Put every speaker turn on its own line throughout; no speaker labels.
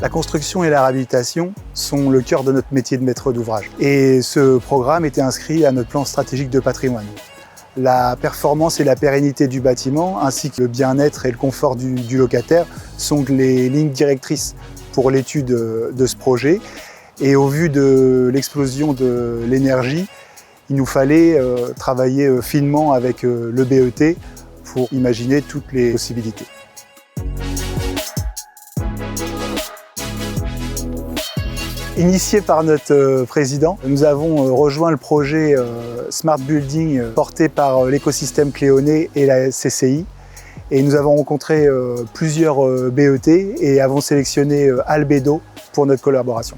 La construction et la réhabilitation sont le cœur de notre métier de maître d'ouvrage. Et ce programme était inscrit à notre plan stratégique de patrimoine. La performance et la pérennité du bâtiment, ainsi que le bien-être et le confort du locataire, sont les lignes directrices pour l'étude de ce projet. Et au vu de l'explosion de l'énergie, il nous fallait travailler finement avec le BET pour imaginer toutes les possibilités. Initié par notre président, nous avons rejoint le projet Smart Building porté par l'écosystème Cléonet et la CCI. Et nous avons rencontré plusieurs BET et avons sélectionné Albedo pour notre collaboration.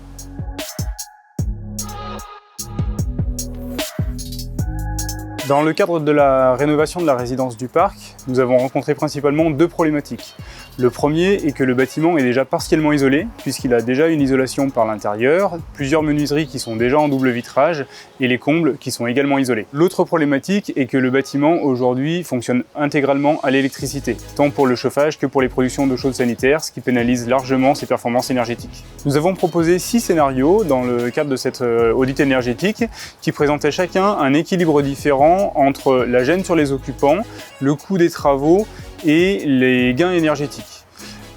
Dans le cadre de la rénovation de la résidence du parc, nous avons rencontré principalement deux problématiques. Le premier est que le bâtiment est déjà partiellement isolé, puisqu'il a déjà une isolation par l'intérieur, plusieurs menuiseries qui sont déjà en double vitrage et les combles qui sont également isolés. L'autre problématique est que le bâtiment aujourd'hui fonctionne intégralement à l'électricité, tant pour le chauffage que pour les productions d'eau chaude sanitaire, ce qui pénalise largement ses performances énergétiques. Nous avons proposé 6 scénarios dans le cadre de cette audit énergétique qui présentaient chacun un équilibre différent entre la gêne sur les occupants, le coût des travaux et les gains énergétiques.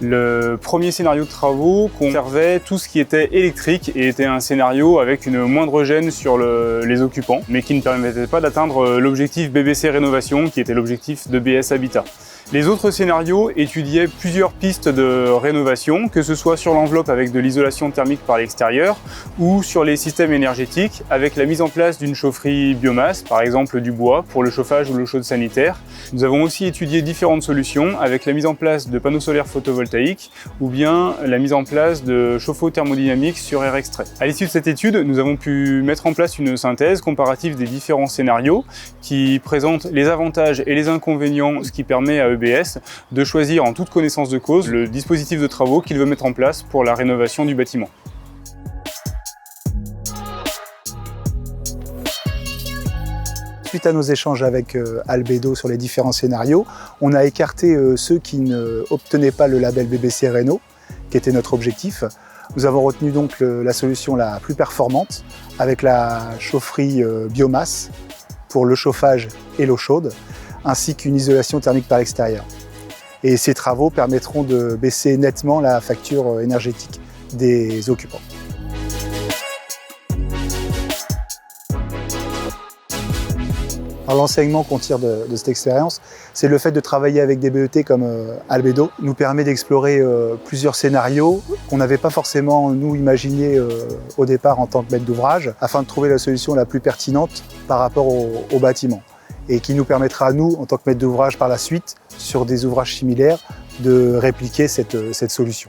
Le premier scénario de travaux conservait tout ce qui était électrique et était un scénario avec une moindre gêne sur les occupants, mais qui ne permettait pas d'atteindre l'objectif BBC Rénovation qui était l'objectif de BS Habitat. Les autres scénarios étudiaient plusieurs pistes de rénovation, que ce soit sur l'enveloppe avec de l'isolation thermique par l'extérieur ou sur les systèmes énergétiques avec la mise en place d'une chaufferie biomasse, par exemple du bois, pour le chauffage ou l'eau chaude sanitaire. Nous avons aussi étudié différentes solutions avec la mise en place de panneaux solaires photovoltaïques ou bien la mise en place de chauffe-eau thermodynamiques sur air extrait. À l'issue de cette étude, nous avons pu mettre en place une synthèse comparative des différents scénarios qui présente les avantages et les inconvénients, ce qui permet à EBS de choisir en toute connaissance de cause le dispositif de travaux qu'il veut mettre en place pour la rénovation du bâtiment.
Suite à nos échanges avec Albedo sur les différents scénarios, on a écarté ceux qui n'obtenaient pas le label BBC Réno, qui était notre objectif. Nous avons retenu donc la solution la plus performante avec la chaufferie biomasse pour le chauffage et l'eau chaude, ainsi qu'une isolation thermique par l'extérieur. Et ces travaux permettront de baisser nettement la facture énergétique des occupants. L'enseignement qu'on tire de cette expérience, c'est le fait de travailler avec des BET comme Albedo nous permet d'explorer plusieurs scénarios qu'on n'avait pas forcément nous imaginés au départ en tant que maître d'ouvrage, afin de trouver la solution la plus pertinente par rapport au bâtiment, et qui nous permettra, nous, en tant que maître d'ouvrage par la suite, sur des ouvrages similaires, de répliquer cette solution.